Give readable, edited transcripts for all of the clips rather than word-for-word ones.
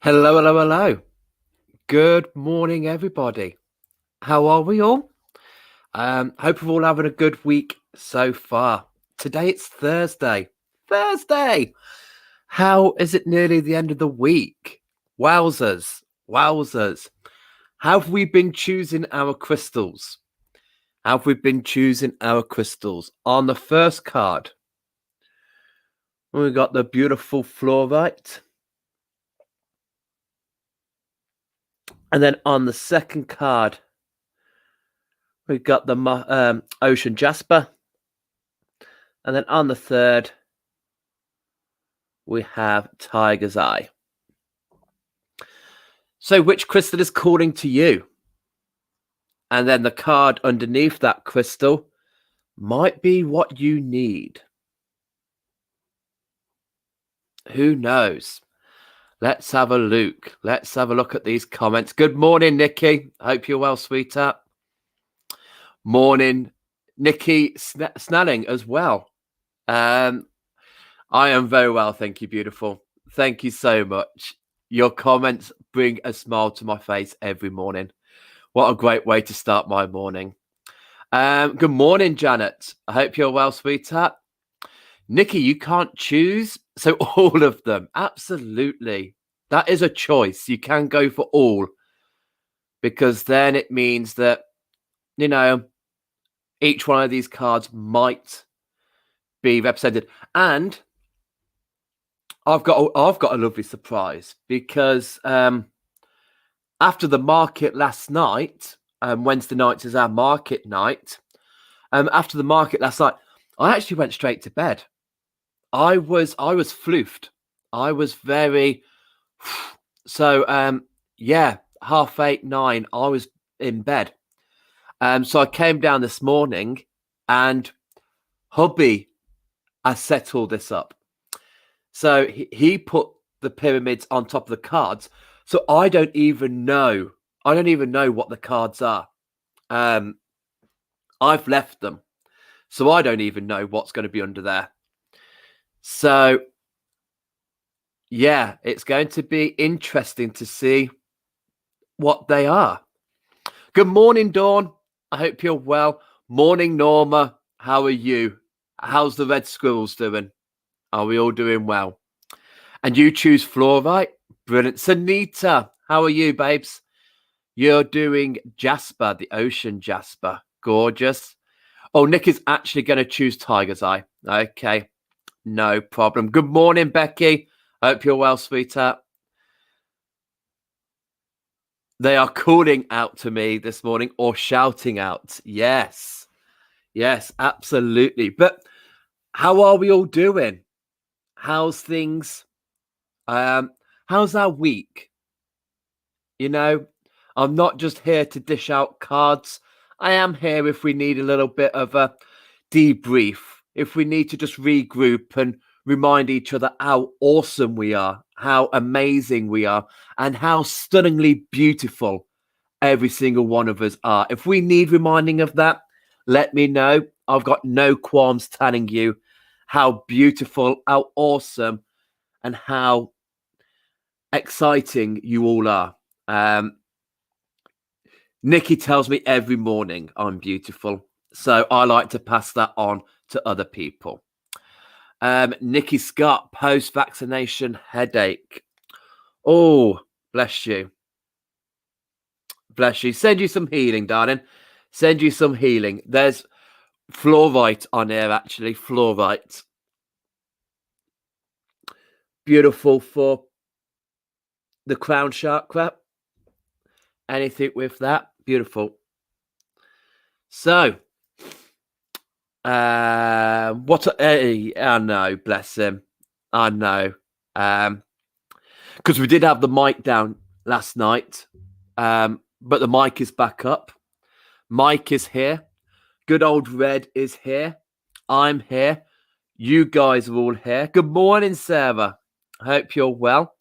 Hello, hello, hello. Good morning, everybody. How are we all? Hope we're all having a good week so far. Today it's Thursday. Thursday! How is it nearly the end of the week? Wowzers. Wowzers. How have we been choosing our crystals? How have we been choosing our crystals? On the first card, we got the beautiful fluorite. And then on the second card, we've got the ocean jasper. And then on the third, we have tiger's eye. So which crystal is calling to you? And then the card underneath that crystal might be what you need. Who knows? Let's have a look. Let's have a look at these comments. Good morning, Nikki. Hope you're well, sweetheart. Morning, Nikki Snelling as well. I am very well, thank you, beautiful. Thank you so much. Your comments bring a smile to my face every morning. What a great way to start my morning. Good morning, Janet. I hope you're well, sweetheart. Nikki, you can't choose. So all of them. Absolutely. That is a choice. You can go for all. Because then it means that, each one of these cards might be represented. And I've got a lovely surprise because after the market last night, Wednesday night is our market night. After the market last night, I actually went straight to bed. I was floofed. I was very so 8:30, 9. I was in bed. So I came down this morning, and hubby has set all this up. So he put the pyramids on top of the cards. So I don't even know. I don't even know what the cards are. I've left them. So I don't even know what's going to be under there. So, yeah, it's going to be interesting to see what they are. Good morning, Dawn. I hope you're well. Morning, Norma. How are you? How's the red squirrels doing? Are we all doing well? And you choose fluorite. Brilliant. Sanita, how are you, babes? You're doing Jasper, the ocean Jasper. Gorgeous. Oh, Nick is actually going to choose tiger's eye. Okay. No problem. Good morning, Becky. Hope you're well, sweetheart. They are calling out to me this morning or shouting out. Yes. Yes, absolutely. But how are we all doing? How's things? How's our week? I'm not just here to dish out cards. I am here if we need a little bit of a debrief, if we need to just regroup and remind each other how awesome we are, how amazing we are, and how stunningly beautiful every single one of us are. If we need reminding of that, let me know. I've got no qualms telling you how beautiful, how awesome, and how exciting you all are. Nikki tells me every morning I'm beautiful. So I like to pass that on to other people. Nikki Scott, post-vaccination headache. Oh, bless you. Bless you. Send you some healing, darling. Send you some healing. There's fluorite on here, actually. Fluorite. Beautiful for the crown chakra. Anything with that. Beautiful. So, I know, bless him. I know. Because we did have the mic down last night, but the mic is back up. Mike is here. Good old Red is here. I'm here. You guys are all here. Good morning, Sarah. I hope you're well.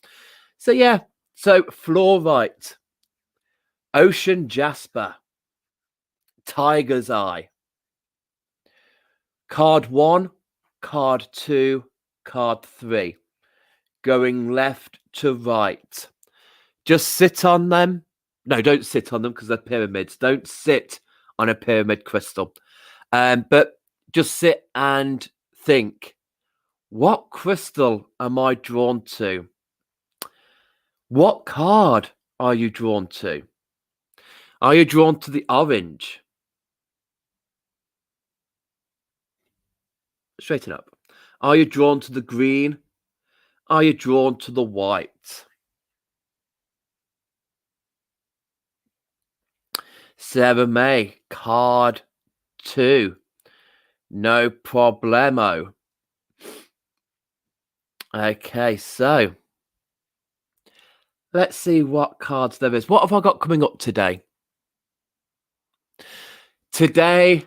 So, yeah. So, fluorite, ocean jasper, tiger's eye, card 1, card 2, card 3, going left to right. Just sit on them. No, don't sit on them because they're pyramids. Don't sit on a pyramid crystal. But just sit and think, what crystal am I drawn to? What card are you drawn to? Are you drawn to the orange? Straighten up. Are you drawn to the green? Are you drawn to the white? 7 May, card 2. No problemo. Okay, so let's see what cards there is. What have I got coming up today? Today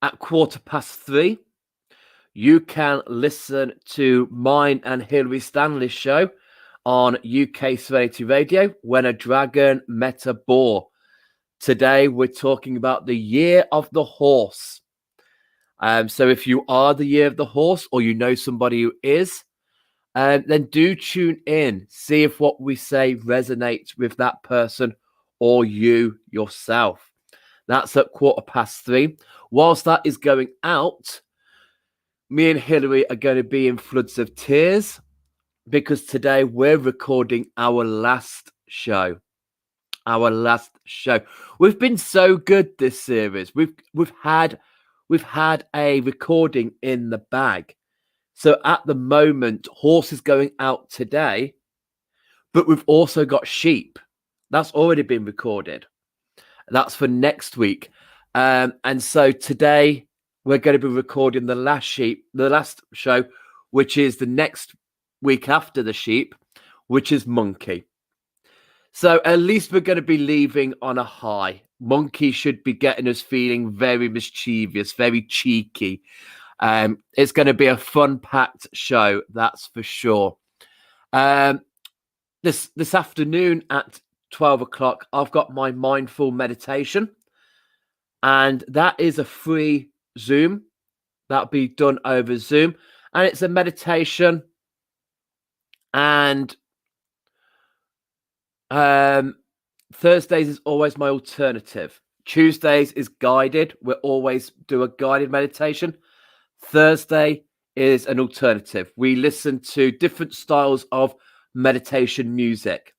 at 3:15, you can listen to mine and Hilary Stanley's show on UK Serenity Radio, When a Dragon Met a Boar. Today, we're talking about the year of the horse. So if you are the year of the horse or you know somebody who is, then do tune in. See if what we say resonates with that person or you yourself. That's at 3:15. Whilst that is going out, me and Hilary are going to be in floods of tears because today we're recording our last show. Our last show. We've been so good this series. We've had a recording in the bag. So at the moment, horse is going out today, but we've also got sheep. That's already been recorded. That's for next week. And so today we're going to be recording the last show, which is the next week after the sheep, which is monkey. So at least we're going to be leaving on a high. Monkey should be getting us feeling very mischievous, very cheeky. It's going to be a fun-packed show, that's for sure. This afternoon at 12 o'clock, I've got my mindful meditation, and that is a free Zoom. That'll be done over Zoom, and it's a meditation. And Thursdays is always my alternative. Tuesdays is guided. We always do a guided meditation. Thursday is an alternative. We listen to different styles of meditation music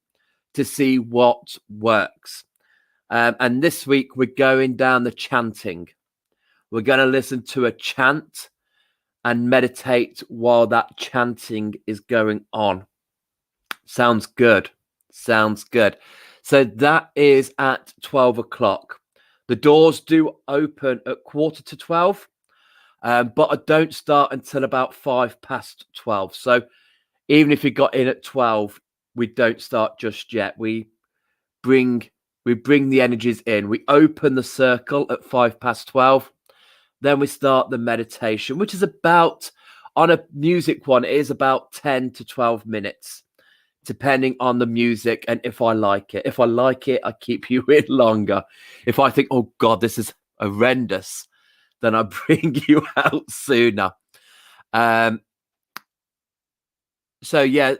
to see what works. And this week we're going down the chanting. We're going to listen to a chant and meditate while that chanting is going on. Sounds good. Sounds good. So that is at 12 o'clock. The doors do open at 11:45, but I don't start until about 12:05. So even if you got in at 12, we don't start just yet. We bring the energies in. We open the circle at 12:05. Then we start the meditation, which is about, on a music one, it is about 10 to 12 minutes. Depending on the music and if I like it. If I like it, I keep you in longer. If I think, oh God, this is horrendous, then I bring you out sooner. So yeah,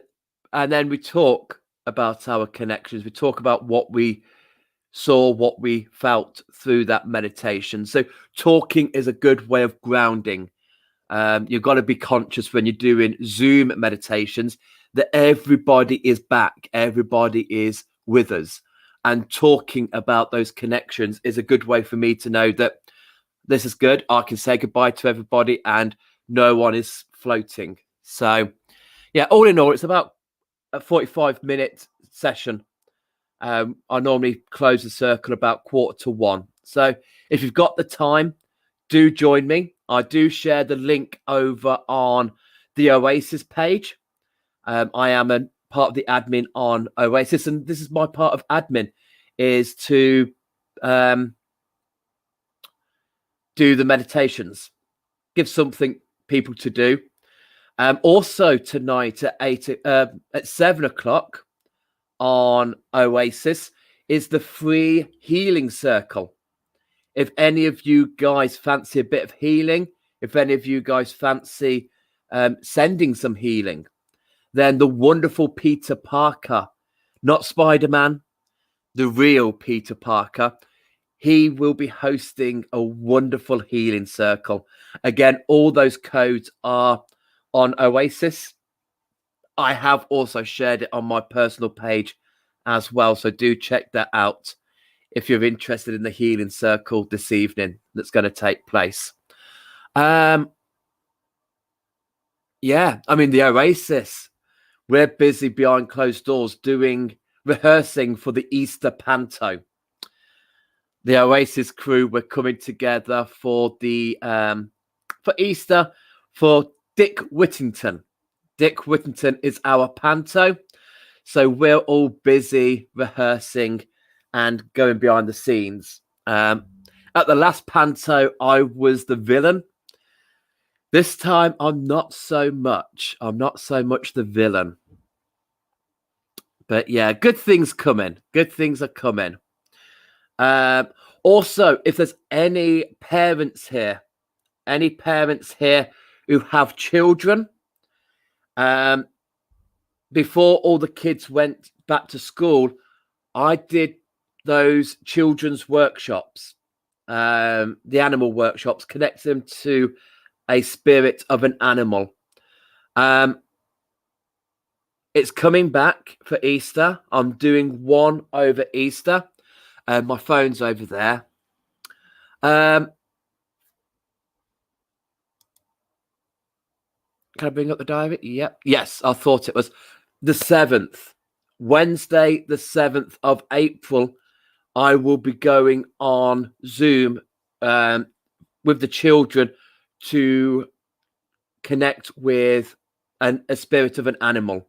and then we talk about our connections. We talk about what we saw, what we felt through that meditation. So talking is a good way of grounding. You've got to be conscious when you're doing Zoom meditations that everybody is back, everybody is with us. And talking about those connections is a good way for me to know that this is good. I can say goodbye to everybody and no one is floating. So, yeah, all in all, it's about a 45-minute session. I normally close the circle about 1:45. So if you've got the time, do join me. I do share the link over on the Oasis page. I am a part of the admin on Oasis, and this is my part of admin, is to do the meditations, give something people to do. Also tonight at 7 o'clock on Oasis is the free healing circle. If any of you guys fancy a bit of healing, if any of you guys fancy sending some healing, then the wonderful Peter Parker not Spider-Man, the real Peter Parker. He will be hosting a wonderful healing circle. Again, all those codes are on Oasis. I have also shared it on my personal page as well. So do check that out if you're interested in the healing circle this evening that's going to take place. Yeah, I mean, the Oasis, we're busy behind closed doors rehearsing for the Easter Panto. The Oasis crew were coming together for Easter for Dick Whittington. Dick Whittington is our panto. So we're all busy rehearsing and going behind the scenes. At the last panto, I was the villain. This time, I'm not so much. I'm not so much the villain. But yeah, good things coming. Good things are coming. Also, if there's any parents here who have children, before all the kids went back to school, I did those children's workshops, the animal workshops, connect them to a spirit of an animal. It's coming back for Easter. I'm doing one over Easter. My phone's over there. Can I bring up the diary? Yep. Yes, I thought it was the 7th. Wednesday, the 7th of April, I will be going on Zoom with the children to connect with a spirit of an animal.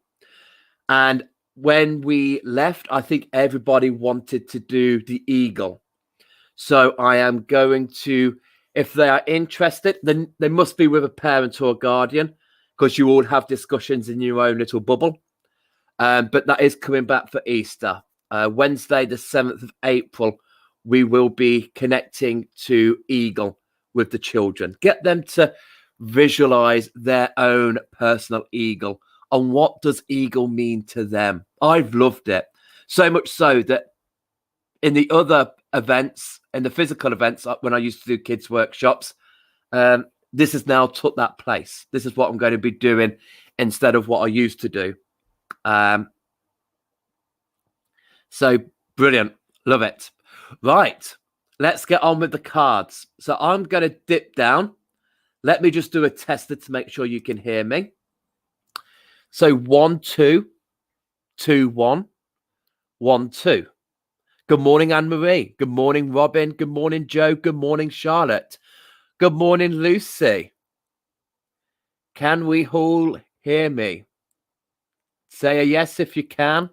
And when we left, I think everybody wanted to do the eagle. So I am going to, if they are interested, then they must be with a parent or a guardian, because you all have discussions in your own little bubble. But that is coming back for Easter. Wednesday, the 7th of April, we will be connecting to Eagle with the children. Get them to visualize their own personal eagle. And what does eagle mean to them? I've loved it. So much so that in the other events, in the physical events, when I used to do kids' workshops, this has now took that place. This is what I'm going to be doing instead of what I used to do. So brilliant. Love it. Right. Let's get on with the cards. So I'm going to dip down. Let me just do a tester to make sure you can hear me. So 1, 2, 2, 1, 1, 2. Good morning, Anne-Marie. Good morning, Robin. Good morning, Joe. Good morning, Charlotte. Good morning, Lucy. Can we all hear me? Say a yes if you can.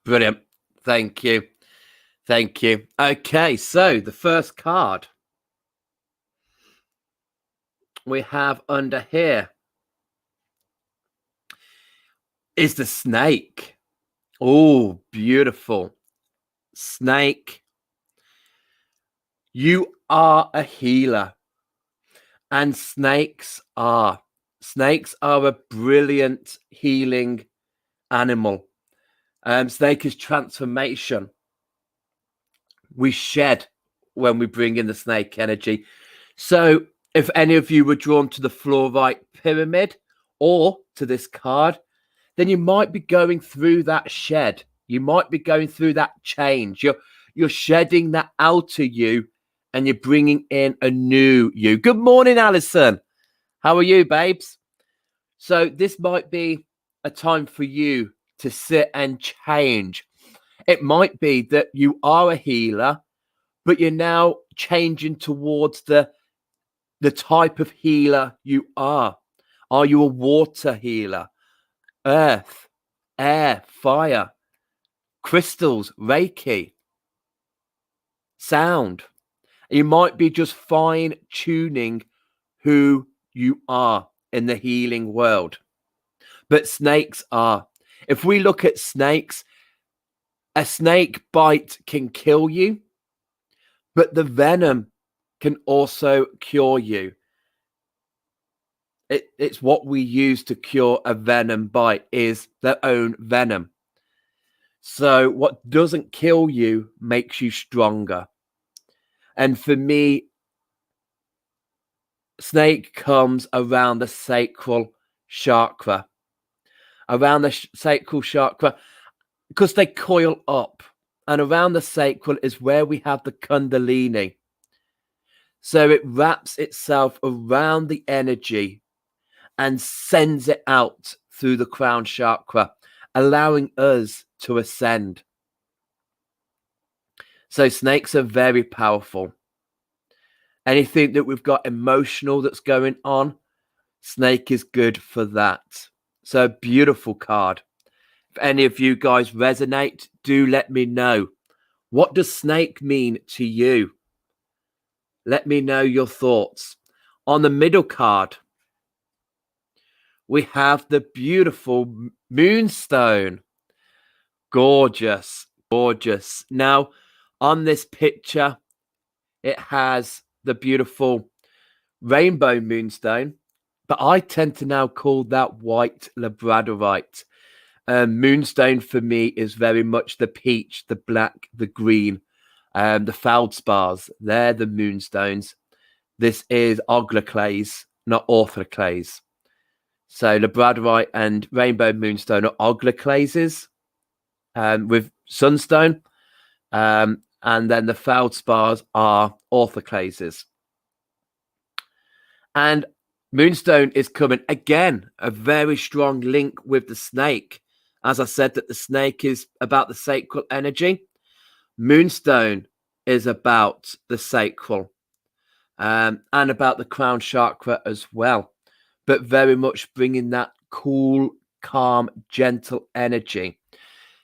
Brilliant. Thank you. Thank you. Okay, so the first card we have under here is the snake. Oh, beautiful. Snake. You are a healer. And snakes are a brilliant healing animal. Snake is transformation. We shed when we bring in the snake energy. So if any of you were drawn to the fluorite pyramid or to this card, then you might be going through that shed. You might be going through that change. You're shedding that outer you and you're bringing in a new you. Good morning, Alison. How are you, babes? So this might be a time for you to sit and change. It might be that you are a healer, but you're now changing towards the type of healer you are. Are you a water healer? Earth, air, fire, crystals, Reiki, sound. You might be just fine tuning who you are in the healing world. But snakes are. If we look at snakes, a snake bite can kill you, but the venom can also cure you. It's what we use to cure a venom bite is their own venom. So what doesn't kill you makes you stronger. And for me, snake comes around the sacral chakra. Around the sacral chakra, because they coil up. And around the sacral is where we have the kundalini. So it wraps itself around the energy and sends it out through the crown chakra, allowing us to ascend. So snakes are very powerful. Anything that we've got emotional that's going on, snake is good for that. So beautiful card. If any of you guys resonate, do let me know. What does snake mean to you? Let me know your thoughts. On the middle card, we have the beautiful moonstone. Gorgeous, gorgeous. Now, on this picture, it has the beautiful rainbow moonstone, but I tend to now call that white labradorite. Moonstone for me is very much the peach, the black, the green, the feldspars. They're the moonstones. This is ogloclase, not orthoclase. So labradorite and rainbow moonstone are ogloclases with sunstone. And then the feldspars are orthoclases. And moonstone is coming again, a very strong link with the snake. As I said, that the snake is about the sacral energy. Moonstone is about the sacral and about the crown chakra as well, but very much bringing that cool, calm, gentle energy.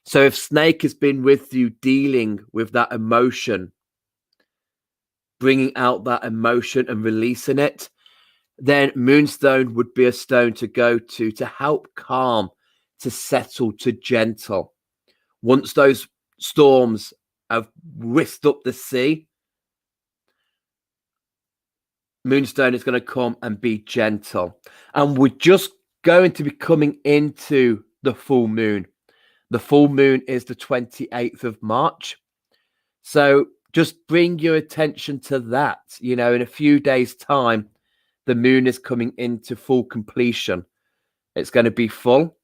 So if snake has been with you dealing with that emotion, bringing out that emotion and releasing it, then moonstone would be a stone to go to help calm, to settle, to gentle. Once those storms have whisked up the sea, moonstone is going to come and be gentle. And we're just going to be coming into the full moon. The full moon is the 28th of March. So just bring your attention to that. You know, in a few days' time, the moon is coming into full completion. It's going to be full.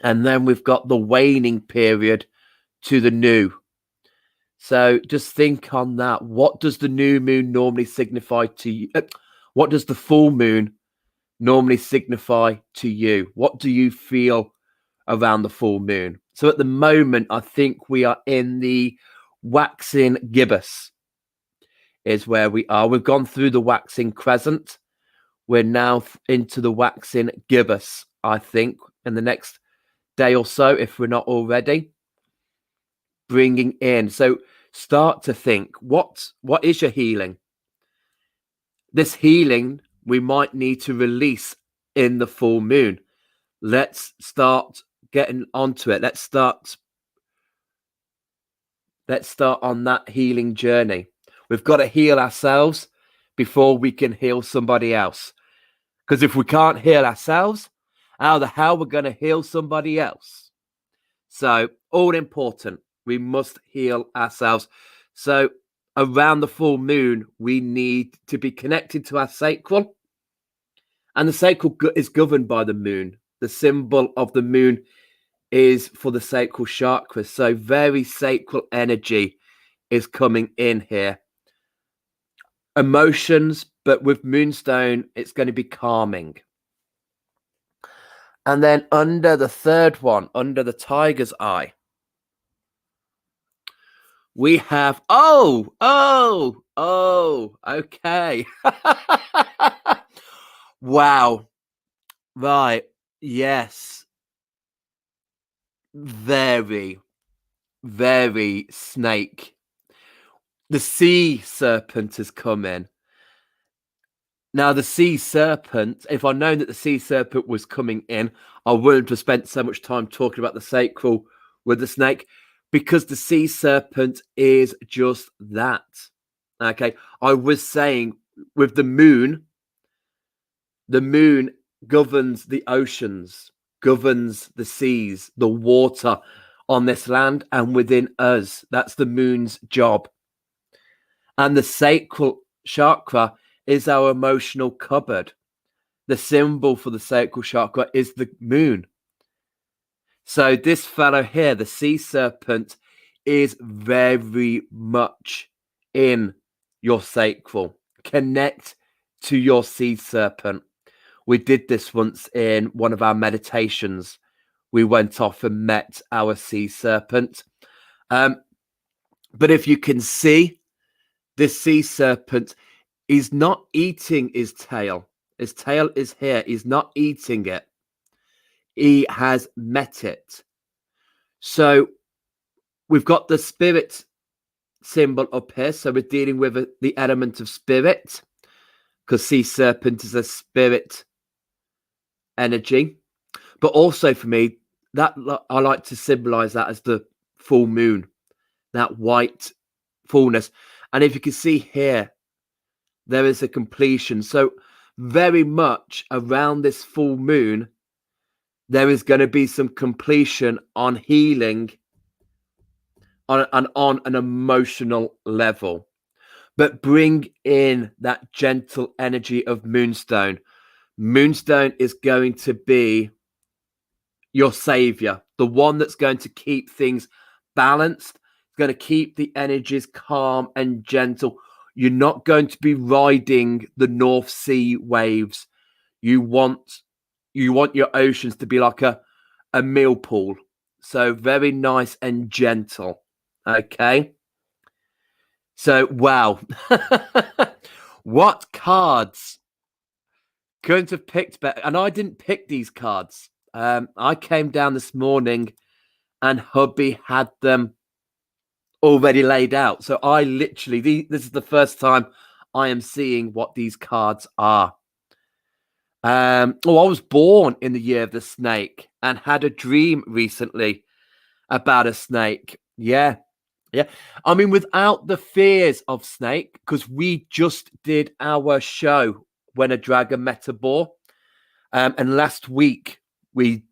And then we've got the waning period to the new. So just think on that. What does the new moon normally signify to you? What does the full moon normally signify to you? What do you feel around the full moon? So at the moment, I think we are in the waxing gibbous is where we are. We've gone through the waxing crescent. We're now into the waxing gibbous, I think, in the next day or so, if we're not already. Bringing in. So start to think, what is your healing? This healing we might need to release in the full moon. Let's start getting onto it. Let's start on that healing journey. We've got to heal ourselves before we can heal somebody else. Because if we can't heal ourselves, how the hell we're going to heal somebody else? So all important. We must heal ourselves. So around the full moon, we need to be connected to our sacral. And the sacral is governed by the moon. The symbol of the moon is for the sacral chakra. So very sacral energy is coming in here. Emotions, but with moonstone, it's going to be calming. And then under the third one, under the tiger's eye, we have, okay. Wow. Right. Yes. Very, very snake. the sea serpent has come in. Now, the sea serpent, if I'd known that the sea serpent was coming in, I wouldn't have spent so much time talking about the sacral with the snake, because the sea serpent is just that. Okay. I was saying with the moon governs the oceans, governs the seas, the water on this land and within us. That's the moon's job. And the sacral chakra is our emotional cupboard. The symbol for the sacral chakra is the moon. So this fellow here, the sea serpent, is very much in your sacral. Connect to your sea serpent. We did this once in one of our meditations. We went off and met our sea serpent. But if you can see, this sea serpent is not eating his tail. His tail is here. He's not eating it. He has met it. So we've got the spirit symbol up here. So we're dealing with the element of spirit, because sea serpent is a spirit energy. But also for me, that I like to symbolize that as the full moon, that white fullness. And if you can see here, there is a completion. So very much around this full moon, there is going to be some completion on healing on an emotional level. But bring in that gentle energy of Moonstone. Moonstone is going to be your savior, the one that's going to keep things balanced, going to keep the energies calm and gentle. You're not going to be riding the North Sea waves. You want your oceans to be like a meal pool. So very nice and gentle. Okay. So, wow. What cards couldn't have picked better? And I didn't pick these cards. I came down this morning and hubby had them already laid out. So I literally, this is the first time I am seeing what these cards are. I was born in the year of the snake and had a dream recently about a snake. Yeah. I mean, without the fears of snake, because we just did our show When a Dragon Met a Boar. And last week we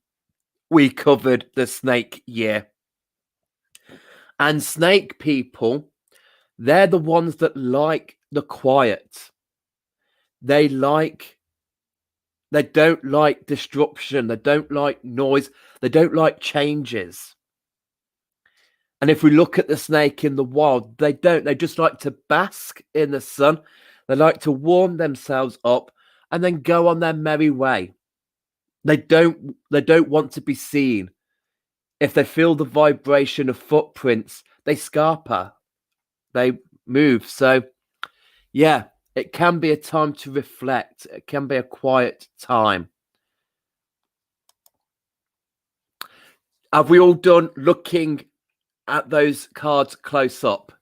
covered the snake year. And snake people, they're the ones that like the quiet. They don't like disruption. They don't like noise. They don't like changes. And if we look at the snake in the wild, they don't. They just like to bask in the sun. They like to warm themselves up and then go on their merry way. They don't want to be seen. If they feel the vibration of footprints, they scarper. They move. So, yeah, it can be a time to reflect. It can be a quiet time. Have we all done looking at those cards close up?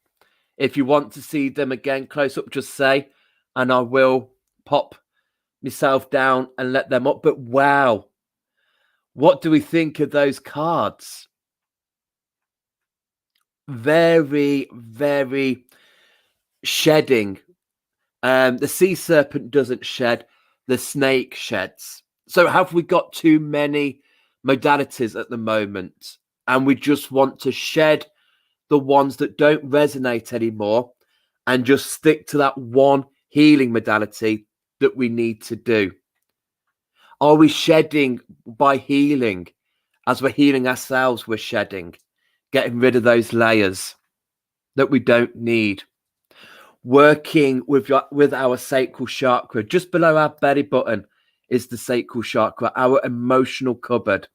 If you want to see them again close up, just say, and I will pop myself down and let them up. But wow, what do we think of those cards? Very, very shedding. The sea serpent doesn't shed, the snake sheds. So have we got too many modalities at the moment? And we just want to shed the ones that don't resonate anymore and just stick to that one healing modality that we need to do? Are we shedding by healing? As we're healing ourselves, we're shedding, getting rid of those layers that we don't need. Working with our sacral chakra, just below our belly button is the sacral chakra, our emotional cupboard.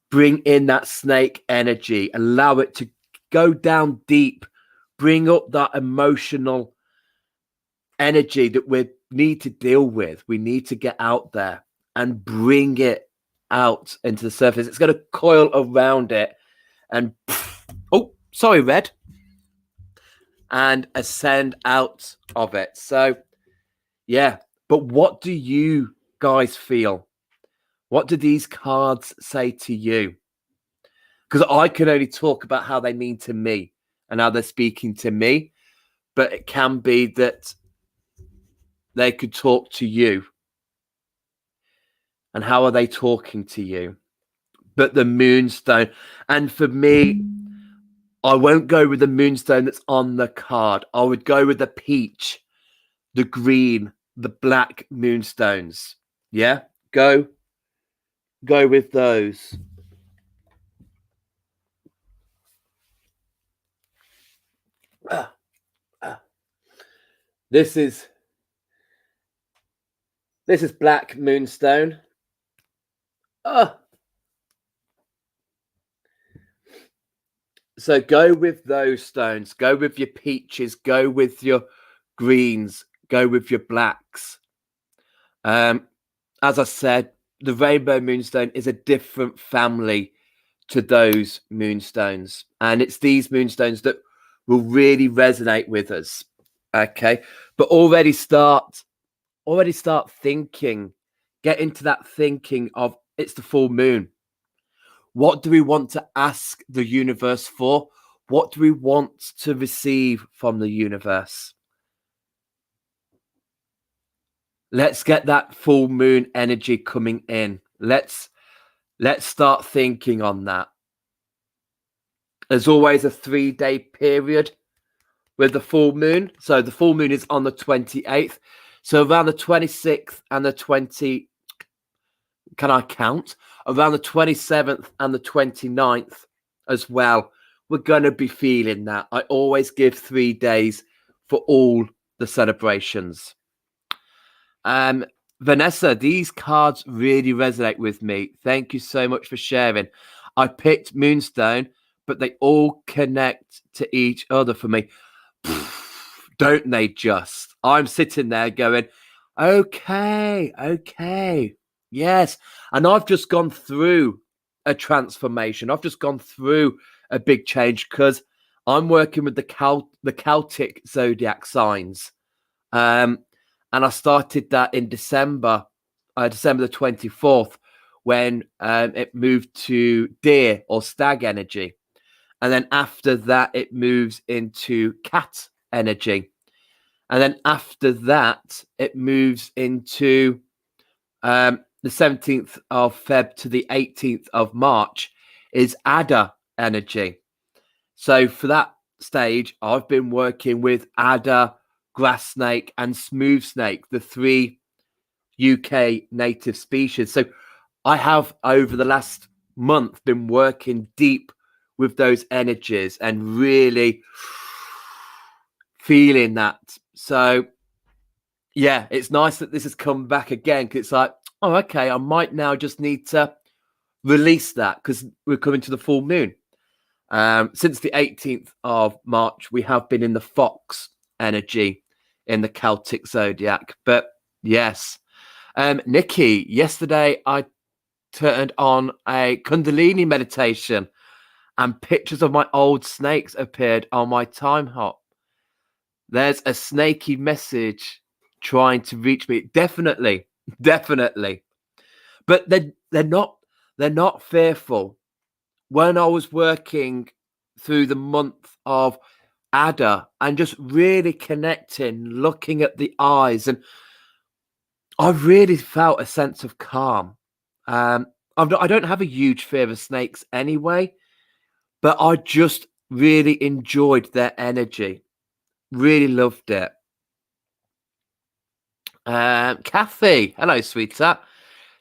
Bring in that snake energy, allow it to go down deep, bring up that emotional energy that we need to deal with. We need to get out there and bring it out into the surface. It's going to coil around it and oh, sorry, Red. and ascend out of it. So, yeah. But what do you guys feel? What do these cards say to you? Because I can only talk about how they mean to me and how they're speaking to me. But it can be that they could talk to you. And how are they talking to you? But the moonstone. And for me, I won't go with the moonstone that's on the card. I would go with the peach, the green, the black moonstones. Yeah, go with those. This is black moonstone. So go with those stones. Go with your peaches. Go with your greens. Go with your blacks. As I said, the rainbow moonstone is a different family to those moonstones, and it's these moonstones that will really resonate with us. Okay, but already start thinking. Get into that thinking of it's the full moon. What do we want to ask the universe for? What do we want to receive from the universe? Let's get that full moon energy coming in. Let's start thinking on that. There's always a 3-day period with the full moon. So the full moon is on the 28th. So around the 26th and the 20, can I count? Around the 27th and the 29th as well, we're going to be feeling that. I always give 3 days for all the celebrations. Vanessa, these cards really resonate with me. Thank you so much for sharing. I picked Moonstone, but they all connect to each other for me. Don't they just? I'm sitting there going, okay, yes. And I've just gone through a transformation. I've just gone through a big change because I'm working with the Celtic zodiac signs. And I started that in December the 24th, when it moved to deer or stag energy. And then after that, it moves into cat energy. And then after that, it moves into the 17th of Feb to the 18th of March is adder energy. So for that stage, I've been working with adder, grass snake, and smooth snake, the 3 UK native species. So I have, over the last month, been working deep with those energies and really feeling that. So yeah, it's nice that this has come back again, because it's like, oh, okay, I might now just need to release that because we're coming to the full moon. Since the 18th of March, we have been in the fox energy in the Celtic zodiac. But yes, Nikki, yesterday I turned on a Kundalini meditation and pictures of my old snakes appeared on my time hop. There's a snaky message trying to reach me. Definitely. But they're not fearful. When I was working through the month of Adder and just really connecting, looking at the eyes, and I really felt a sense of calm. I don't have a huge fear of snakes anyway, but I just really enjoyed their energy. Really loved it. Kathy, hello, sweetheart.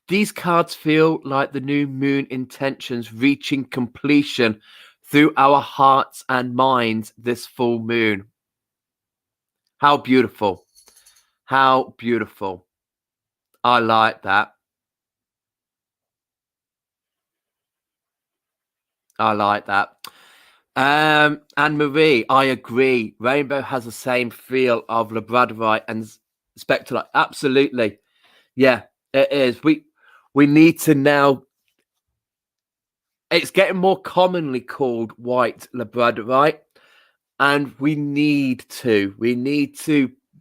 These cards feel like the new moon intentions reaching completion through our hearts and minds this full moon. How beautiful. How beautiful. I like that. I like that. Anne-Marie, I agree. Rainbow has the same feel of labradorite and spectralite. Absolutely. Yeah, it is. We need to now. It's getting more commonly called white labradorite. And we need to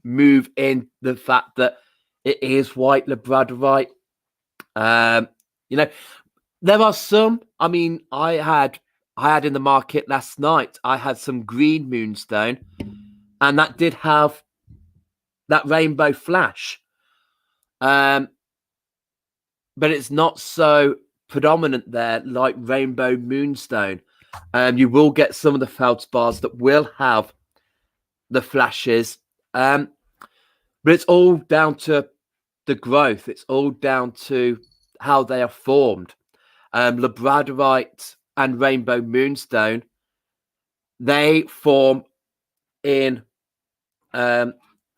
move in the fact that it is white labradorite. You know, there are some. I mean, I had in the market last night. I had some green moonstone, and that did have that rainbow flash. But it's not so predominant there like rainbow moonstone. You will get some of the feldspars that will have the flashes, but it's all down to the growth. It's all down to how they are formed. Labradorite and rainbow moonstone, they form in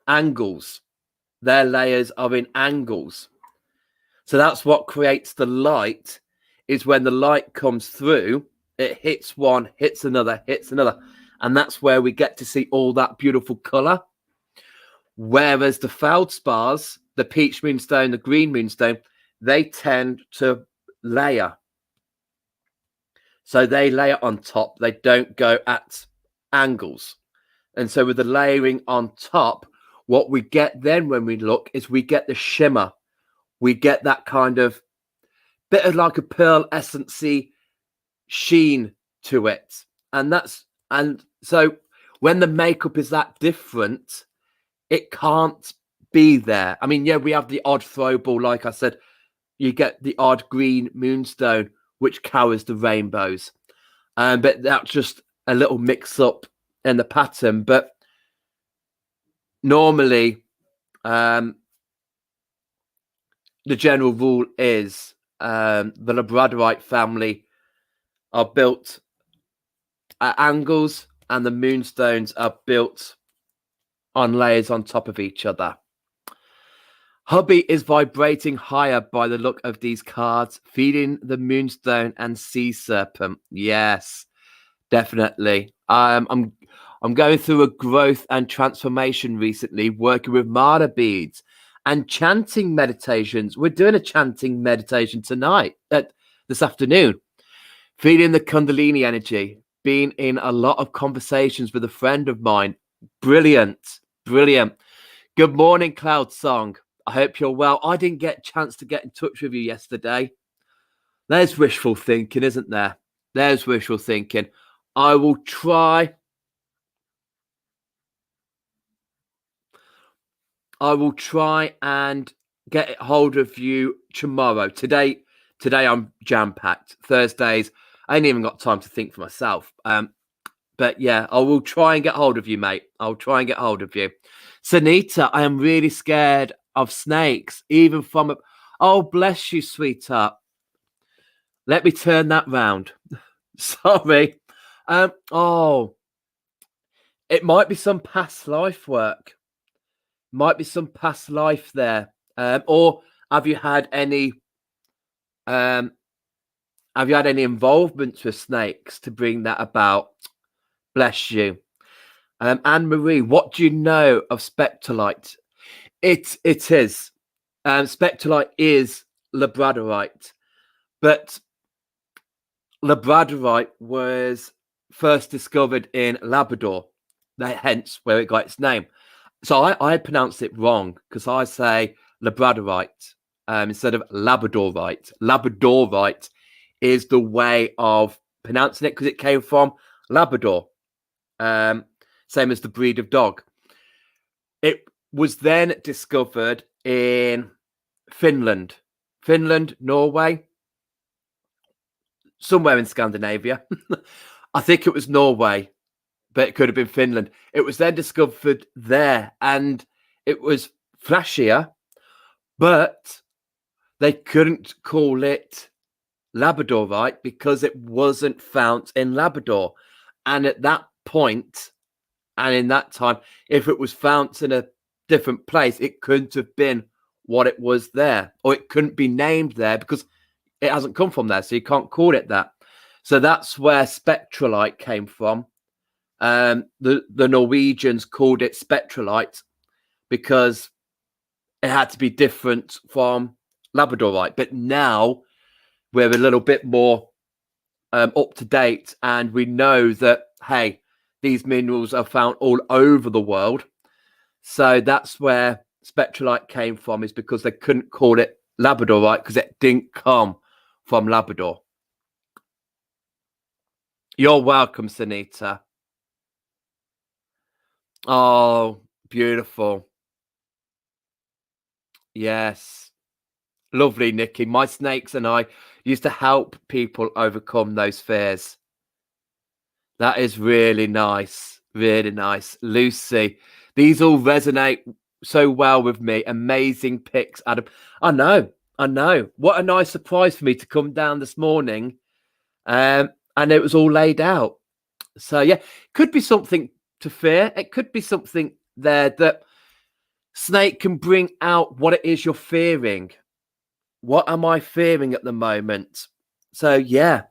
angles. Their layers are in angles. So that's what creates the light, is when the light comes through, it hits one, hits another, hits another. And that's where we get to see all that beautiful color. Whereas the feldspars, the peach moonstone, the green moonstone, they tend to layer. So they layer on top. They don't go at angles. And so with the layering on top, what we get then when we look is we get the shimmer. We get that kind of bit of like a pearl essency sheen to it. And so when the makeup is that different, it can't be there. I mean, yeah, we have the odd throwball, like I said. You get the odd green moonstone, which covers the rainbows. But that's just a little mix up in the pattern. But normally, the general rule is the labradorite family are built at angles, and the moonstones are built on layers on top of each other. Hubby is vibrating higher by the look of these cards, feeding the moonstone and sea serpent. Yes, definitely. I'm going through a growth and transformation recently, working with mana beads and chanting meditations. We're doing a chanting meditation tonight, this afternoon, feeding the Kundalini energy. Been in a lot of conversations with a friend of mine. Brilliant, brilliant. Good morning, Cloud Song. I hope you're well. I didn't get a chance to get in touch with you yesterday. There's wishful thinking, isn't there? There's wishful thinking. I will try. And get hold of you tomorrow. Today I'm jam-packed. Thursdays, I ain't even got time to think for myself. But yeah, I will try and get hold of you, mate. I'll try and get hold of you. Sanita, I am really scared of snakes, even from a... Oh, bless you, sweetheart. Let me turn that round. Sorry. Oh, it might be some past life work. Might be some past life there. Or have you had any involvement with snakes to bring that about? Bless you. Anne-Marie, what do you know of spectrolite? It is. Spectrolite is labradorite, but labradorite was first discovered in Labrador, hence where it got its name. So I pronounce it wrong because I say labradorite instead of labradorite. Labradorite is the way of pronouncing it because it came from Labrador, same as the breed of dog. It was then discovered in Finland, Norway, somewhere in Scandinavia. I think it was Norway, but it could have been Finland. It was then discovered there, and it was flashier, but they couldn't call it labradorite because it wasn't found in Labrador. And at that point, and in that time, if it was found in a different place, it couldn't have been what it was there, or it couldn't be named there because it hasn't come from there, so you can't call it that. So that's where spectrolite came from. The Norwegians called it spectrolite because it had to be different from labradorite. But now we're a little bit more up to date, and we know that, hey, these minerals are found all over the world. So that's where spectrolite came from, is because they couldn't call it labradorite because it didn't come from Labrador. You're welcome, Sunita. Oh, beautiful. Yes. Lovely, Nikki. My snakes and I used to help people overcome those fears. That is really nice. Really nice. Lucy, these all resonate so well with me. Amazing pics, Adam. I know. What a nice surprise for me to come down this morning. And it was all laid out. So, yeah, could be something to fear. It could be something there that Snake can bring out what it is you're fearing. What am I fearing at the moment? So, yeah.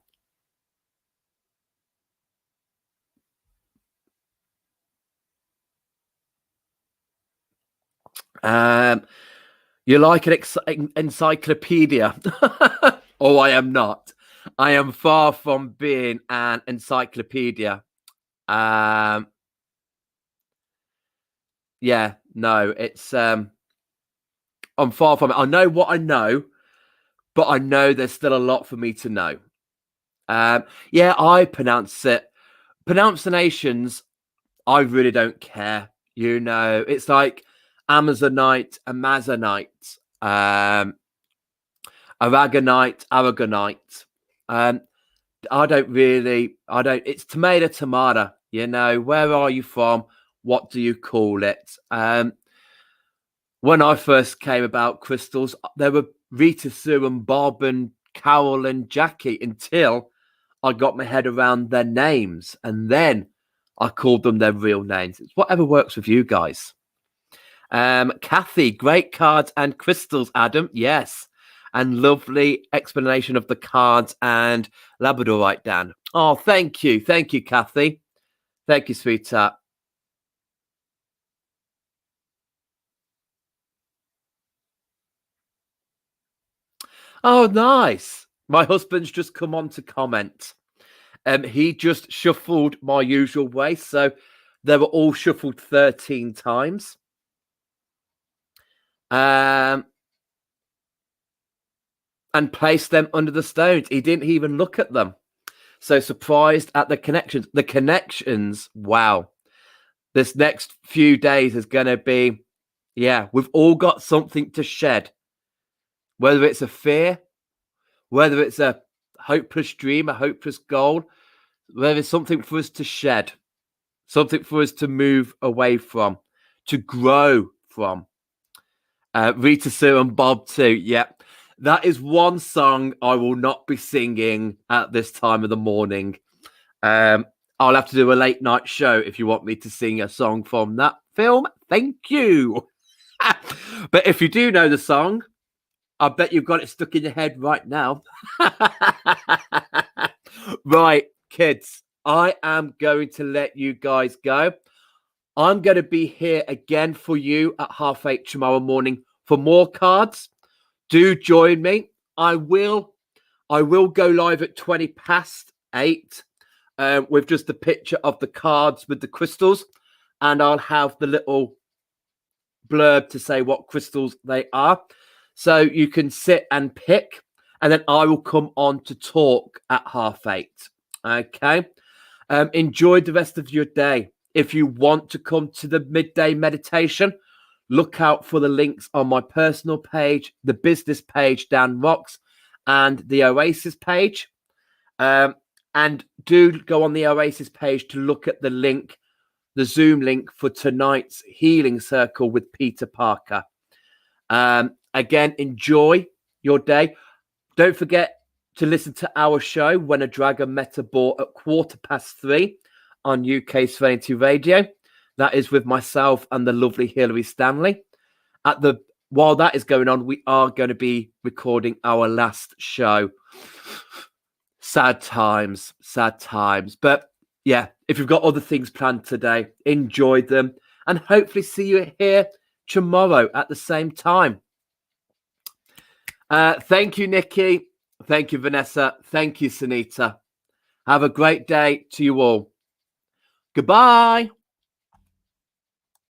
You're like an encyclopedia. Oh, I am not. I am far from being an encyclopedia. Yeah, no, it's I'm far from it. I know what I know, but I know there's still a lot for me to know. Yeah, I pronounce it. Pronunciations, I really don't care. You know, it's like Amazonite, Amazonite, Aragonite. It's tomato. You know, where are you from? What do you call it? When I first came about crystals, there were Rita, Sue, and Bob, and Carol, and Jackie until I got my head around their names, and then I called them their real names. It's whatever works with you guys. Kathy, great cards and crystals, Adam. Yes. And lovely explanation of the cards and labradorite, Dan. Oh, thank you. Thank you, Kathy. Thank you, sweetheart. Oh, nice. My husband's just come on to comment. He just shuffled my usual way. So they were all shuffled 13 times. And placed them under the stones. He didn't even look at them. So surprised at the connections. The connections, wow. This next few days is going to be, yeah, we've all got something to shed. Whether it's a fear, whether it's a hopeless dream, a hopeless goal, whether it's something for us to shed, something for us to move away from, to grow from. Rita, Sue, and Bob too. Yeah, that is one song I will not be singing at this time of the morning. I'll have to do a late night show if you want me to sing a song from that film. Thank you. But if you do know the song, I bet you've got it stuck in your head right now. Right, kids, I am going to let you guys go. I'm going to be here again for you at 8:30 tomorrow morning for more cards. Do join me. I will go live at 8:20 with just a picture of the cards with the crystals, and I'll have the little blurb to say what crystals they are. So you can sit and pick, and then I will come on to talk at 8:30. Okay. Enjoy the rest of your day. If you want to come to the midday meditation, look out for the links on my personal page, the business page, Dan Rocks, and the Oasis page. And do go on the Oasis page to look at the link, the Zoom link for tonight's healing circle with Peter Parker. Again, enjoy your day. Don't forget to listen to our show, When a Dragon Met a Boar, at 3:15 on UK Serenity Radio. That is with myself and the lovely Hilary Stanley. While that is going on, we are going to be recording our last show. Sad times. But yeah, if you've got other things planned today, enjoy them, and hopefully see you here tomorrow at the same time. Thank you, Nikki. Thank you, Vanessa. Thank you, Sunita. Have a great day to you all. Goodbye.